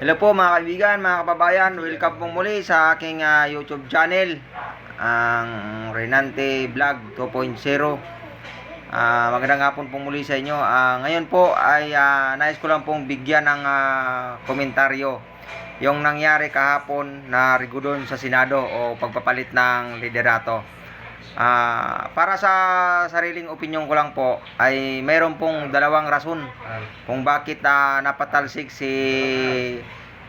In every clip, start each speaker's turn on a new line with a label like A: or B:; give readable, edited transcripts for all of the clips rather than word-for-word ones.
A: Hello po mga kaibigan, mga kababayan, welcome po muli sa aking YouTube channel, ang Renante Vlog 2.0. Magandang hapon po muli sa inyo. Ngayon po ay nais ko lang pong bigyan ng komentaryo yung nangyari kahapon na rigudon sa Senado o pagpapalit ng liderato. Para sa sariling opinyon ko lang po ay mayroon pong dalawang rason kung bakit napatalsik si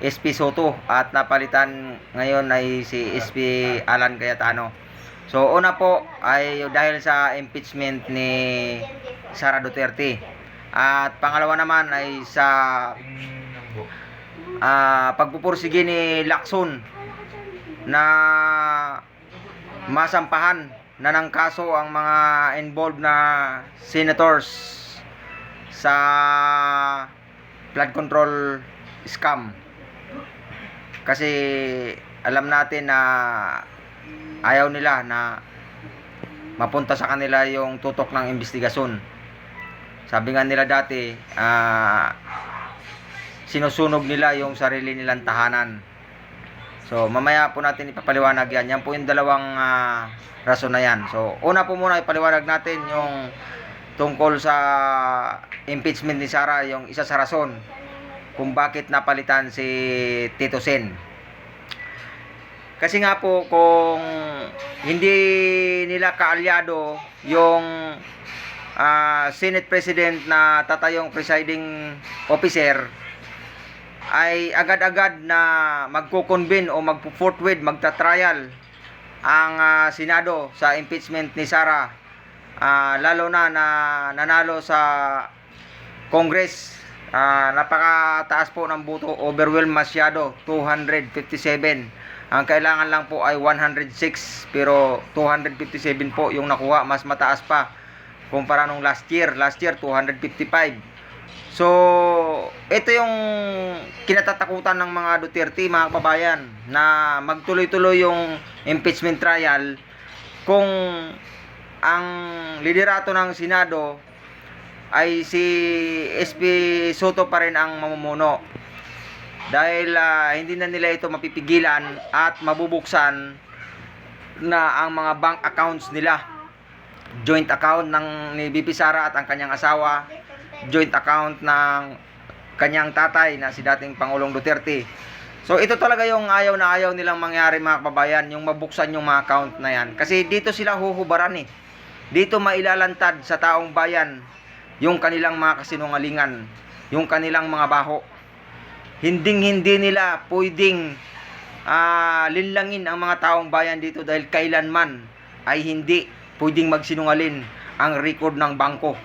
A: SP Soto at napalitan ngayon ay si SP Alan Cayetano. So una po ay dahil sa impeachment ni Sara Duterte, at pangalawa naman ay sa pagpupursige ni Lacson na masampahan na ng kaso ang mga involved na senators sa flood control scam. Kasi alam natin na ayaw nila na mapunta sa kanila yung tutok ng investigasyon. Sabi nga nila dati, sinusunog nila yung sarili nilang tahanan. So mamaya po natin ipapaliwanag yan. Yan po yung dalawang rason na yan. So una po muna ipaliwanag natin yung tungkol sa impeachment ni Sara, yung isa sa rason kung bakit napalitan si Tito Sen. Kasi nga po kung hindi nila kaalyado yung Senate President na tatayong presiding officer, ay agad-agad na magko-convene o magpo-forthwith, magta-trial ang Senado sa impeachment ni Sara, lalo na nanalo sa Congress. Napakataas po ng boto, overwhelmed masyado, 257. Ang kailangan lang po ay 106, pero 257 po yung nakuha, mas mataas pa kumpara nung last year 255. So ito yung kinatatakutan ng mga Duterte, mga kababayan, na magtuloy-tuloy yung impeachment trial kung ang liderato ng Senado ay si SP Soto pa rin ang mamumuno. Dahil hindi na nila ito mapipigilan at mabubuksan na ang mga bank accounts nila. Joint account ni BP Sara at ang kanyang asawa, joint account ng kanyang tatay na si dating Pangulong Duterte. So ito talaga yung ayaw na ayaw nilang mangyari, mga kababayan, yung mabuksan yung mga account na yan. Kasi dito sila huhubaran eh. Dito mailalantad sa taong bayan yung kanilang mga kasinungalingan, yung kanilang mga baho. Hindi nila pwedeng linlangin ang mga taong bayan dito, dahil kailanman ay hindi pwedeng magsinungalin ang record ng bangko.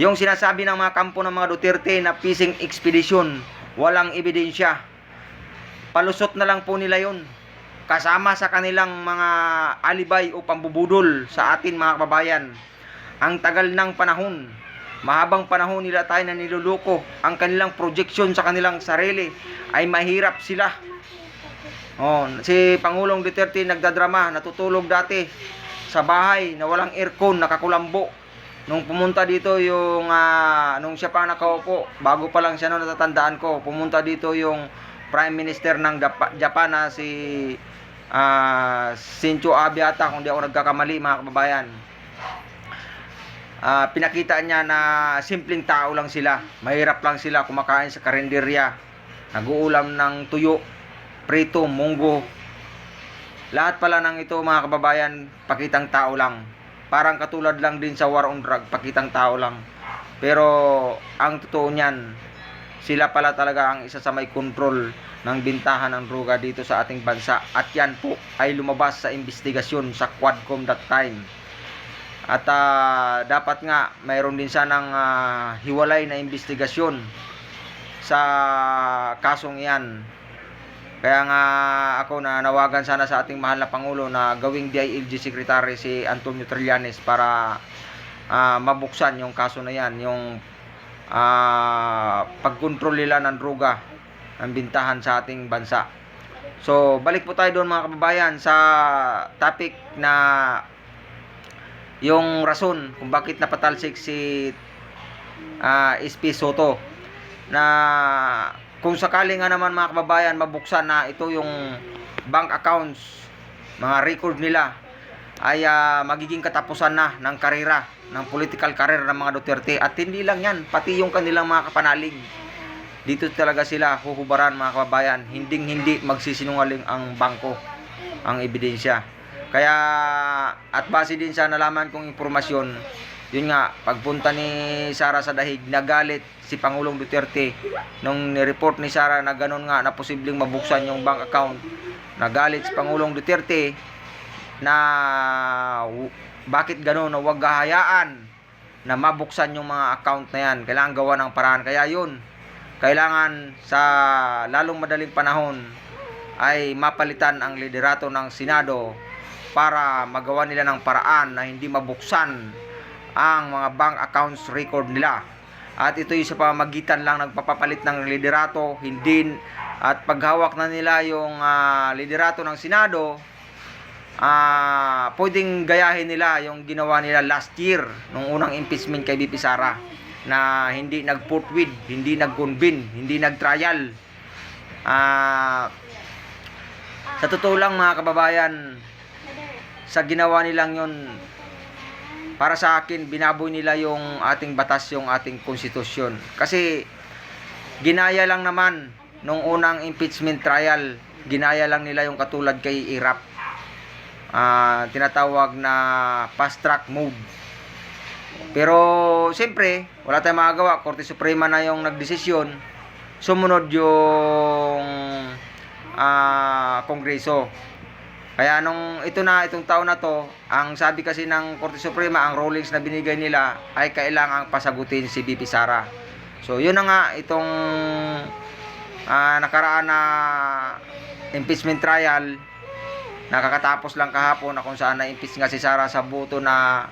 A: Yung sinasabi ng mga kampo ng mga Duterte na fishing expedition, walang ebidensya. Palusot na lang po nila yun, kasama sa kanilang mga alibay o pambubudol sa atin, mga kababayan. Ang tagal ng panahon, mahabang panahon nila tayo na niluluko. Ang kanilang projection sa kanilang sarili ay mahirap sila. Si Pangulong Duterte nagdadrama, natutulog dati sa bahay na walang aircon, nakakulambo. Nung pumunta dito yung nung siya pa nakaupo, bago pa lang siya, natatandaan ko, pumunta dito yung Prime Minister ng Japan na si Shinzo Abe ata, kung di ako nagkakamali, mga kababayan. Pinakita niya na simpleng tao lang sila, mahirap lang sila, kumakain sa karinderya, nag-uulam ng tuyo, prito, munggo. Lahat pala ng ito, mga kababayan, pakitang tao lang. Parang katulad lang din sa war on drug, pakitang tao lang. Pero ang totoo niyan, sila pala talaga ang isa sa may control ng bintahan ng droga dito sa ating bansa. At yan po ay lumabas sa investigasyon sa Quadcom that time. At dapat nga mayroon din sanang hiwalay na investigasyon sa kasong iyan. Kaya nga ako nanawagan sana sa ating mahal na Pangulo na gawing DILG Secretary si Antonio Trillanes para mabuksan yung kaso na yan, yung pagkontrol nila ng droga, ng bintahan sa ating bansa. So balik po tayo doon, mga kababayan, sa topic na yung rason kung bakit napatalsik si SP Soto, na kung sakali nga naman mga kababayan mabuksan na ito yung bank accounts, mga record nila, ay magiging katapusan na ng karera, ng political career ng mga Duterte. At hindi lang yan, pati yung kanilang mga kapanalig. Dito talaga sila huhubaran mga kababayan. Hindi magsisinungaling ang bangko, ang ebidensya. Kaya, at base din sa nalaman kong impormasyon, yun nga, pagpunta ni Sara sa dahig, nagalit si Pangulong Duterte nung nireport ni Sara na ganun nga na posibleng mabuksan yung bank account. Nagalit si Pangulong Duterte na bakit ganun, na huwag gahayaan na mabuksan yung mga account na yan. Kailangan gawa ng paraan. Kaya yun, kailangan sa lalong madaling panahon ay mapalitan ang liderato ng Senado para magawa nila ng paraan na hindi mabuksan ang mga bank accounts record nila. At ito yung sa pamamagitan lang nagpapapalit ng liderato, hindi, at paghawak na nila yung liderato ng Senado, pwedeng gayahin nila yung ginawa nila last year nung unang impeachment kay VP Sara, na hindi nag-forthwith, hindi nag-convene, hindi nag-trial. Sa totoo lang mga kababayan, sa ginawa nilang yun, para sa akin, binaboy nila yung ating batas, yung ating konstitusyon. Kasi ginaya lang naman nung unang impeachment trial, ginaya lang nila yung katulad kay Irap, tinatawag na fast track move. Pero siyempre, wala tayong magagawa. Korte Suprema na yung nagdesisyon, sumunod yung Kongreso. Kaya itong taon na to, ang sabi kasi ng Korte Suprema, ang rulings na binigay nila ay kailangang pasagutin si VP Sara. So yun na nga, itong nakaraan na impeachment trial, nakakatapos lang kahapon na kung saan na-impeach nga si Sara sa boto na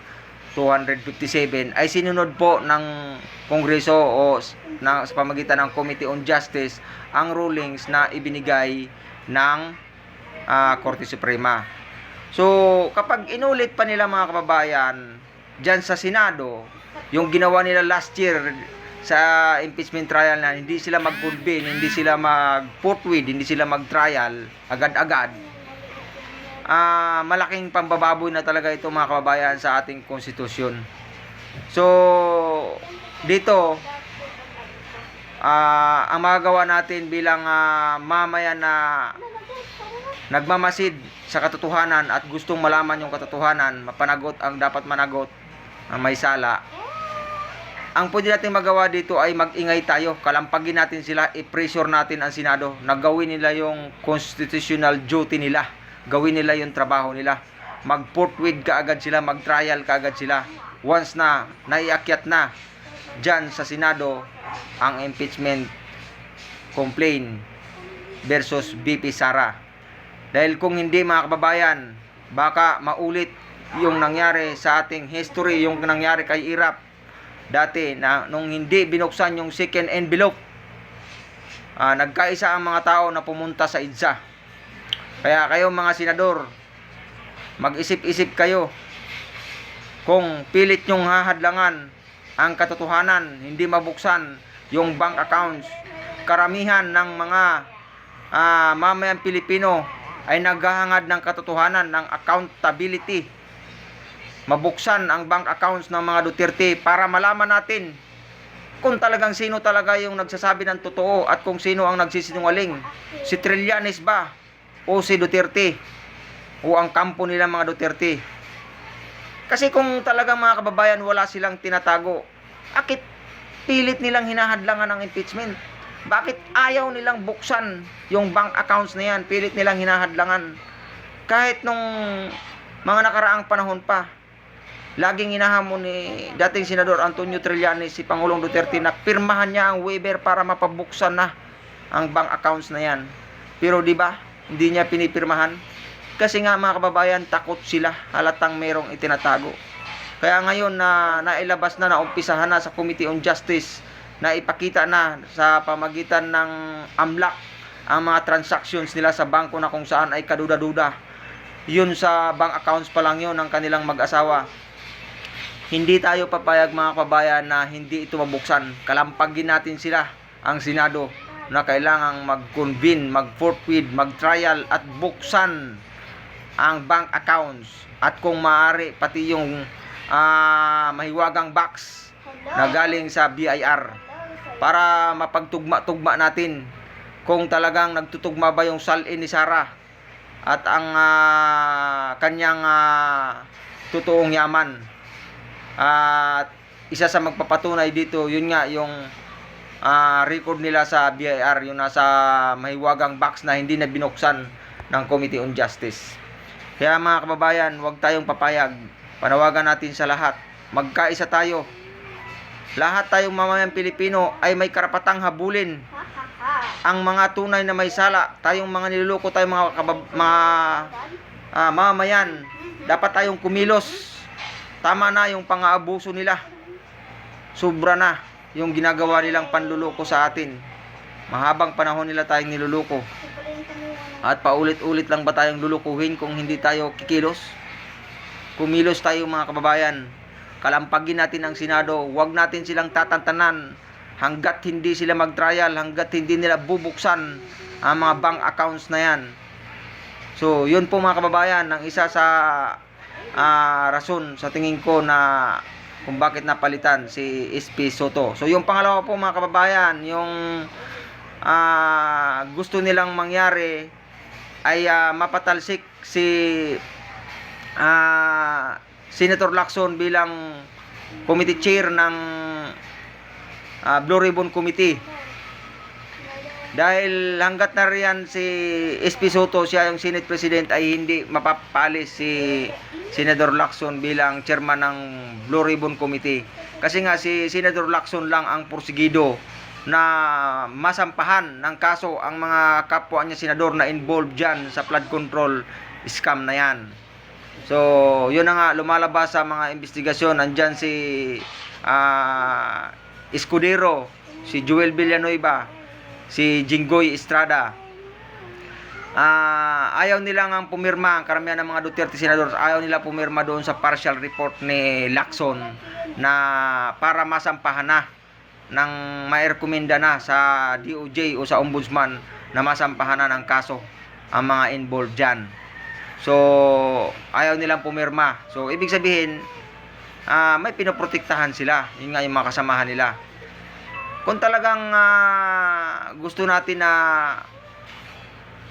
A: 257, ay sinunod po ng Kongreso o sa pamagitan ng Committee on Justice ang rulings na ibinigay ng Korte Suprema. So kapag inulit pa nila mga kababayan dyan sa Senado yung ginawa nila last year sa impeachment trial, na hindi sila mag-convene, hindi sila mag-forthwith, hindi sila mag-trial agad-agad, malaking pambababoy na talaga ito mga kababayan sa ating konstitusyon. So dito, ang magagawa natin bilang mamayan na nagmamasid sa katotohanan at gustong malaman yung katotohanan, mapanagot ang dapat managot, may sala, ang pwede natin magawa dito ay mag-ingay tayo, kalampagin natin sila, i-pressure natin ang Senado na gawin nila yung constitutional duty nila, gawin nila yung trabaho nila, mag-forthwith kaagad sila, mag-trial kaagad sila once na naiakyat na dyan sa Senado ang impeachment complaint versus VP Sara. Dahil kung hindi mga kababayan, baka maulit yung nangyari sa ating history, yung nangyari kay Irap dati na nung hindi binuksan yung second envelope, nagkaisa ang mga tao na pumunta sa EDSA. Kaya kayo mga senador, mag-isip-isip kayo kung pilit nyong hahadlangan ang katotohanan, hindi mabuksan yung bank accounts. Karamihan ng mga mamayang Pilipino ay naghahangad ng katotohanan, ng accountability. Mabuksan ang bank accounts ng mga Duterte para malaman natin kung talagang sino talaga yung nagsasabi ng totoo at kung sino ang nagsisinungaling. Si Trillanes ba o si Duterte o ang kampo nila mga Duterte? Kasi kung talagang mga kababayan wala silang tinatago, bakit pilit nilang hinahadlangan ng impeachment? Bakit ayaw nilang buksan yung bank accounts na yan? Pilit nilang hinahadlangan. Kahit nung mga nakaraang panahon pa, laging hinahamon ni dating Senador Antonio Trillanes si Pangulong Duterte na pirmahan niya ang waiver para mapabuksan na ang bank accounts na yan. Pero di ba, hindi niya pinipirmahan? Kasi nga mga kababayan, takot sila, halatang merong itinatago. Kaya ngayon na nailabas na, naumpisahan na sa Committee on Justice, na ipakita na sa pamagitan ng AMLAC ang mga transactions nila sa bangko na kung saan ay kaduda-duda. Yun sa bank accounts pa lang yun ng kanilang mag-asawa. Hindi tayo papayag mga kababayan na hindi ito mabuksan. Kalampagin natin sila, ang Senado. na kailangang mag-convene, mag-forfeit, mag-trial at buksan ang bank accounts at kung maaari pati yung mahiwagang box na galing sa BIR para mapagtugma-tugma natin kung talagang nagtutugma ba yung salin ni Sara at ang kanyang totoong yaman. At isa sa magpapatunay dito, yun nga yung record nila sa BIR, yung nasa mahiwagang box na hindi na binuksan ng Committee on Justice. Kaya mga kababayan, huwag tayong papayag. Panawagan natin sa lahat, magkaisa tayo. Lahat tayong mamamayang Pilipino ay may karapatang habulin ang mga tunay na may sala. Tayong mga niluloko, tayong mga mamamayan, dapat tayong kumilos. Tama na yung pang-aabuso nila. Sobra na yung ginagawa nilang panluloko sa atin. Mahabang panahon nila tayong niluloko. At paulit-ulit lang ba tayong lulukuhin kung hindi tayo kikilos? Kumilos tayo mga kababayan. Kalampagin natin ang Senado. Huwag natin silang tatantanan hanggat hindi sila mag-trial, hanggat hindi nila bubuksan ang mga bank accounts na yan. So, yun po mga kababayan, ang isa sa rason sa tingin ko na kung bakit napalitan si SP Soto. So, yung pangalawa po mga kababayan, yung gusto nilang mangyari ay mapatalsik si Senator Lacson bilang committee chair ng Blue Ribbon Committee. Dahil hanggat na riyan si SP Soto, siya yung Senate President, ay hindi mapapalis si Senator Lacson bilang chairman ng Blue Ribbon Committee. Kasi nga si Senator Lacson lang ang porsigido na masampahan ng kaso ang mga kapwa niya senador na involved dyan sa flood control scam na yan. So, yun na nga, lumalabas sa mga investigasyon. Andyan si Escudero, si Joel Villanueva, si Jinggoy Estrada. Ayaw nilang ang pumirma, ang karamihan ng mga Duterte senador, ayaw nila pumirma doon sa partial report ni Lacson na para masampahan na ng mairekomenda na sa DOJ o sa Ombudsman na masampahan na ng kaso ang mga involved dyan. So, ayaw nilang pumirma. So, ibig sabihin, may pinoprotektahan sila. Yun nga yung mga kasamahan nila. Kung talagang gusto natin na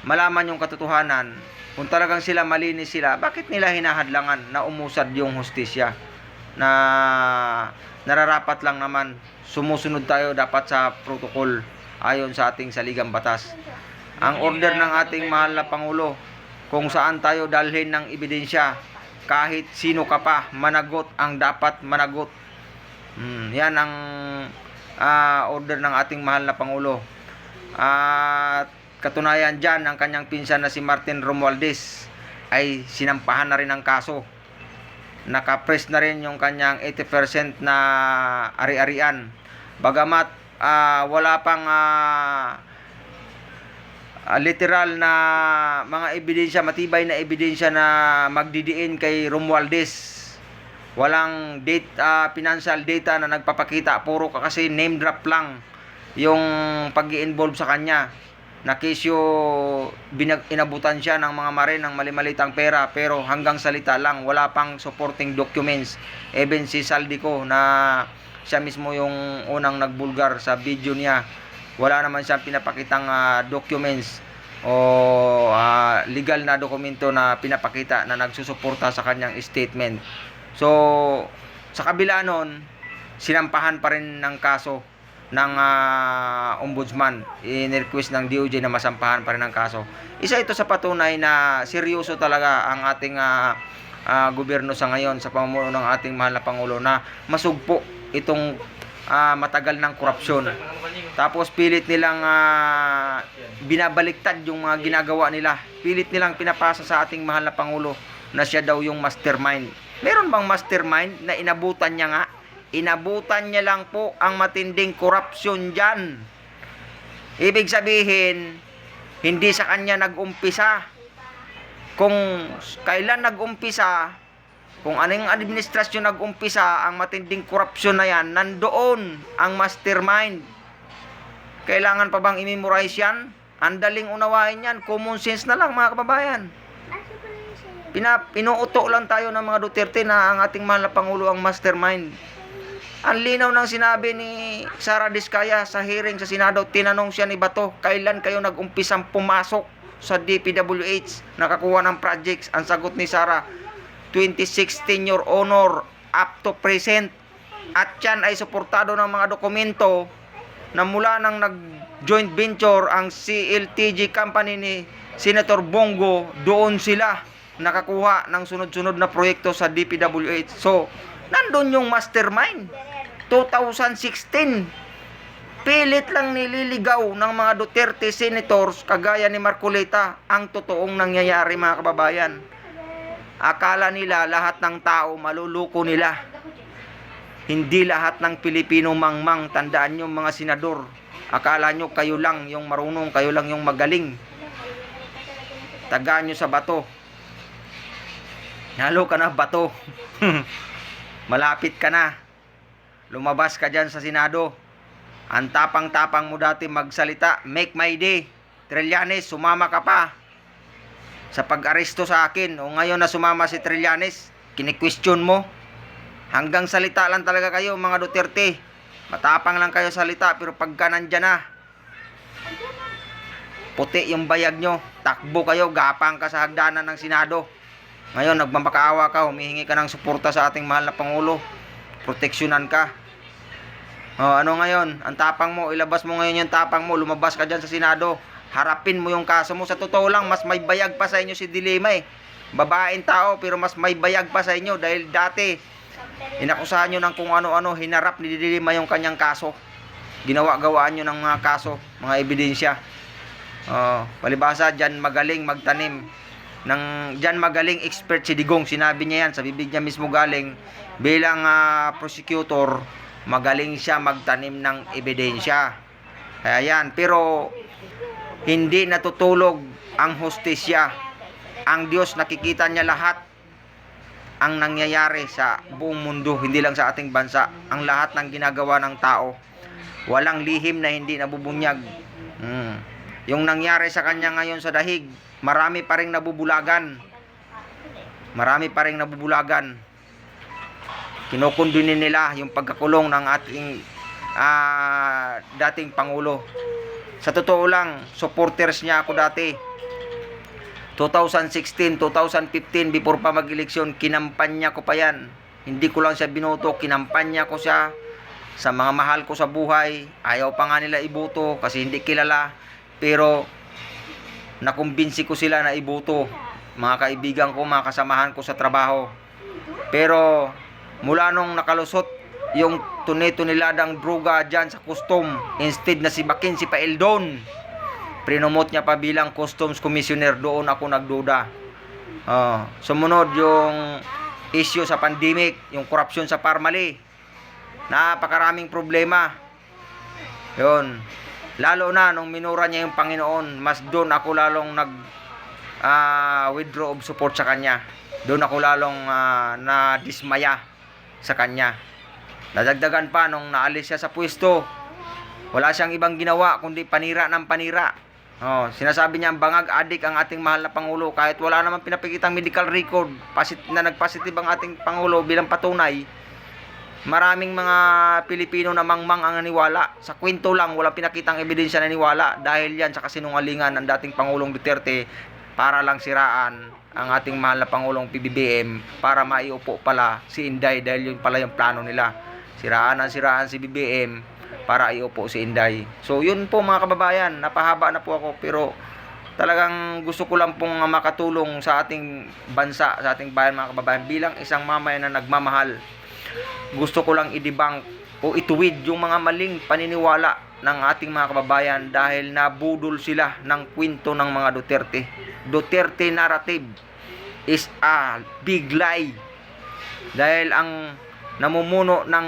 A: malaman yung katotohanan, kung talagang sila malinis sila, bakit nila hinahadlangan na umusad yung hustisya? Na nararapat lang naman, sumusunod tayo dapat sa protocol ayon sa ating saligang batas. Ang order ng ating mahal na Pangulo, kung saan tayo dalhin ng ebidensya, kahit sino ka pa, managot ang dapat managot. Yan ang order ng ating mahal na Pangulo. At katunayan dyan, ang kanyang pinsan na si Martin Romualdez ay sinampahan na rin ang kaso. Nakapress na rin yung kanyang 80% na ari-arian. Bagamat wala pang literal na mga ebidensya, matibay na ebidensya na magdidiin kay Romualdez. Walang financial data na nagpapakita, puro kasi name drop lang yung pag-i-involve sa kanya. Na kesyo inabutan siya ng mga mare ng mali-malitang pera, pero hanggang salita lang, wala pang supporting documents. Even si Saldico na siya mismo yung unang nagbulgar sa video niya, wala naman siyang pinapakitang documents o legal na dokumento na pinapakita na nagsusuporta sa kanyang statement. So, sa kabila nun, sinampahan pa rin ng kaso ng ombudsman. In-request ng DOJ na masampahan pa rin ng kaso. Isa ito sa patunay na seryoso talaga ang ating gobyerno sa ngayon sa pamumuno ng ating mahal na Pangulo, na masugpo itong matagal ng korupsyon. Tapos pilit nilang binabaliktad yung mga ginagawa nila. Pilit nilang pinapasa sa ating mahal na Pangulo na siya daw yung mastermind. Meron bang mastermind na inabutan niya nga? Inabutan niya lang po ang matinding korupsyon dyan. Ibig sabihin, hindi sa kanya nag-umpisa. Kung kailan nag-umpisa, kung anong administrasyon nag-umpisa ang matinding korupsyon na yan, nandoon ang mastermind. Kailangan pa bang i-memorize yan? Ang daling unawain yan. Common sense na lang mga kababayan. Pinuuto lang tayo ng mga Duterte na ang ating mahal na Pangulo ang mastermind. Ang linaw ng sinabi ni Sara Diskaya sa hearing sa Senado, tinanong siya ni Bato, kailan kayo nag-umpisang pumasok sa DPWH, nakakuha ng projects? Ang sagot ni Sara, 2016 Your Honor, up to present. At yan ay suportado ng mga dokumento na mula nang nag-joint venture ang CLTG company ni Senator Bongo, doon sila nakakuha ng sunod-sunod na proyekto sa DPWH. So, nandun yung mastermind. 2016, pilit lang nililigaw ng mga Duterte senators kagaya ni Marcoleta ang totoong nangyayari mga kababayan. Akala nila lahat ng tao maluluko nila. Hindi lahat ng Pilipino mangmang. Tandaan nyo mga senador. Akala nyo kayo lang yung marunong, kayo lang yung magaling. Tagaan nyo sa Bato. Halo ka na Bato. Malapit ka na. Lumabas ka dyan sa Senado. Ang tapang-tapang mo dati magsalita. Make my day. Trillanes, sumama ka pa sa pag-aresto sa akin. O ngayon na sumama si Trillanes, kini-question mo. Hanggang salita lang talaga kayo mga Duterte. Matapang lang kayo salita, pero pagka nandyan na, puti yung bayag nyo. Takbo kayo, gapang ka sa hagdanan ng Senado. Ngayon, nagmamakaawa ka, humihingi ka ng suporta sa ating mahal na Pangulo. Proteksyonan ka. O, ano ngayon? Ang tapang mo, ilabas mo ngayon yung tapang mo, lumabas ka dyan sa Senado. Harapin mo yung kaso mo. Sa totoo lang, mas may bayag pa sa inyo si Dilima eh. Babaeng tao, pero mas may bayag pa sa inyo dahil dati inakusahan nyo ng kung ano-ano, hinarap ni Dilima yung kanyang kaso. Ginawa-gawaan nyo ng mga kaso, mga ebidensya. Palibasa, dyan magaling magtanim. Dyan magaling expert si Digong. Sinabi niya yan, sa bibig niya mismo galing. Bilang prosecutor, magaling siya magtanim ng ebidensya. Kaya yan, pero hindi natutulog ang hustisya. Ang Diyos nakikita niya lahat ang nangyayari sa buong mundo, hindi lang sa ating bansa. Ang lahat ng ginagawa ng tao, walang lihim na hindi nabubunyag. Yung nangyari sa kanya ngayon sa dahig, marami pa ring nabubulagan. Marami pa ring nabubulagan. Kinukundinin nila yung pagkakulong ng ating dating Pangulo. Sa totoo lang, supporters niya ako dati. 2016, 2015, before pa mag-eleksyon, kinampanya ko pa yan. Hindi ko lang siya binoto, kinampanya ko siya sa mga mahal ko sa buhay. Ayaw pa nga nila iboto kasi hindi kilala. Pero nakumbinsi ko sila na iboto. Mga kaibigan ko, mga kasamahan ko sa trabaho. Pero mula nung nakalusot yung tunay-tuniladang droga dyan sa custom, instead na si Mackenzie Paeldon, prinomote niya pa bilang customs commissioner. Doon ako nagduda. Sumunod yung issue sa pandemic, yung corruption sa Parmali. Napakaraming problema. Yun. Lalo na nung minura niya yung Panginoon, mas doon ako lalong withdraw of support sa kanya. Doon ako lalong na-dismaya sa kanya. Nadagdagan pa nung naalis siya sa pwesto. Wala siyang ibang ginawa kundi panira ng panira. Sinasabi niya bangag adik ang ating mahal na Pangulo kahit wala naman pinapakitang medical record na nagpositive ang ating Pangulo bilang patunay. Maraming mga Pilipino na mangmang ang naniwala. Sa kwento lang, walang pinakitang ebidensya na naniwala dahil yan sa kasinungalingan ng dating Pangulong Duterte para lang siraan ang ating mahal na Pangulong PBBM para maiupo pala si Inday dahil yun pala yung plano nila. Siraan si BBM para iupo si Inday. So yun po mga kababayan, napahaba na po ako pero talagang gusto ko lang pong makatulong sa ating bansa, sa ating bayan mga kababayan bilang isang mamayan na nagmamahal. Gusto ko lang i-debunk o ituwid yung mga maling paniniwala ng ating mga kababayan dahil nabudol sila ng kwento ng mga Duterte. Duterte narrative is a big lie. Dahil ang namumuno ng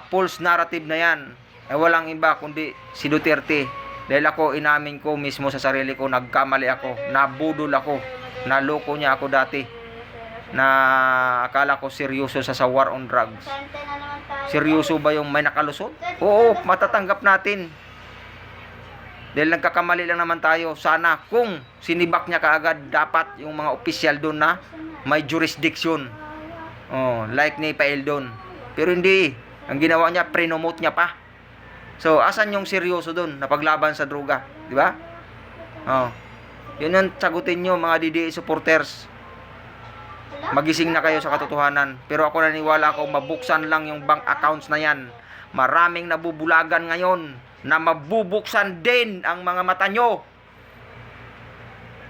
A: false narrative na yan ay walang iba kundi si Duterte. Dahil ako, inamin ko mismo sa sarili ko, nagkamali ako, nabudol ako, naloko niya ako dati. na akala ko seryoso sa war on drugs. Seryoso ba yung may nakalusot? Oo, matatanggap natin. Dahil nagkakamali lang naman tayo. Sana kung sinibak niya kaagad, dapat yung mga opisyal doon na may jurisdiction. Oh, like ni Paeldon. Pero hindi. Ang ginawa niya, pre-nomote niya pa. So, asan yung seryoso doon na paglaban sa droga? Di ba? Oh. Yun ang sagutin nyo, mga DDA supporters. Magising na kayo sa katotohanan. Pero ako naniwala ako, mabuksan lang yung bank accounts na yan. Maraming nabubulagan ngayon na mabubuksan din ang mga mata nyo.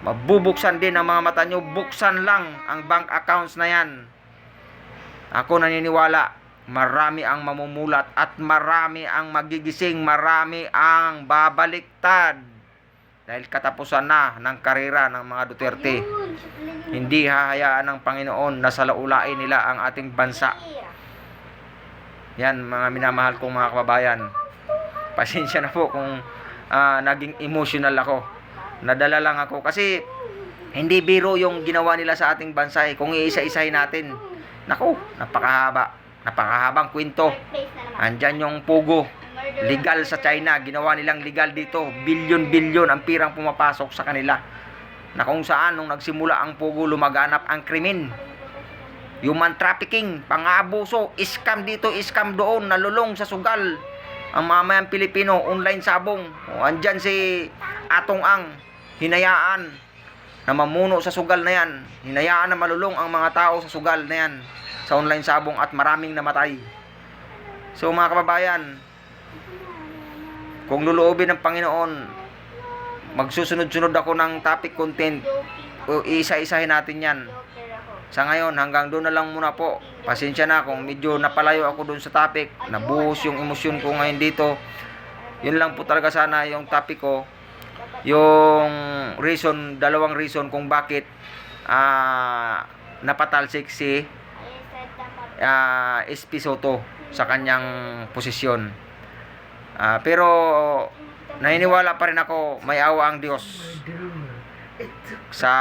A: Mabubuksan din ang mga mata nyo. Buksan lang ang bank accounts na yan. Ako naniniwala, marami ang mamumulat at marami ang magigising, marami ang babaliktad. Dahil katapusan na ng karera ng mga Duterte. Hindi hahayaan ng Panginoon na salaulain nila ang ating bansa. Yan, mga minamahal kong mga kababayan. Pasensya na po kung naging emotional ako. Nadala lang ako kasi hindi biro yung ginawa nila sa ating bansa. Kung iisa-isahin natin, naku, napakahabang kwento. Andyan yung pugo, legal sa China, ginawa nilang legal dito. Bilyon-bilyon ang pirang pumapasok sa kanila. Na kung saan nung nagsimula ang pugo, lumaganap ang krimen. Human trafficking, pang-aabuso, scam dito, scam doon, nalulong sa sugal. Ang mamayang Pilipino, online sabong. Andyan si Atong Ang, hinayaan na mamuno sa sugal na yan. Hinayaan na malulong ang mga tao sa sugal na yan, sa online sabong, at maraming namatay. So mga kababayan, kung luluobin ng Panginoon, magsusunod-sunod ako ng topic content. O isa-isahin natin yan. Sa ngayon, hanggang doon na lang muna po. Pasensya na kung medyo napalayo ako doon sa topic. Nabuhos yung emosyon ko ngayon dito. Yun lang po talaga sana yung topic ko. Yung reason, dalawang reason kung bakit napatalsik si SP Soto sa kanyang posisyon. Pero naniniwala pa rin ako, may awa ang Diyos. Sa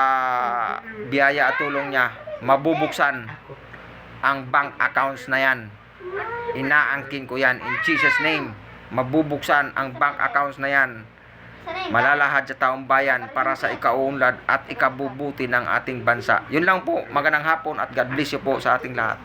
A: biyaya at tulong niya, mabubuksan ang bank accounts na yan. Inaangkin ko yan in Jesus name. Mabubuksan ang bank accounts na yan. Malalahad sa taong bayan para sa ikaunlad at ikabubuti ng ating bansa. Yun lang po. Magandang hapon at God bless you po sa ating lahat.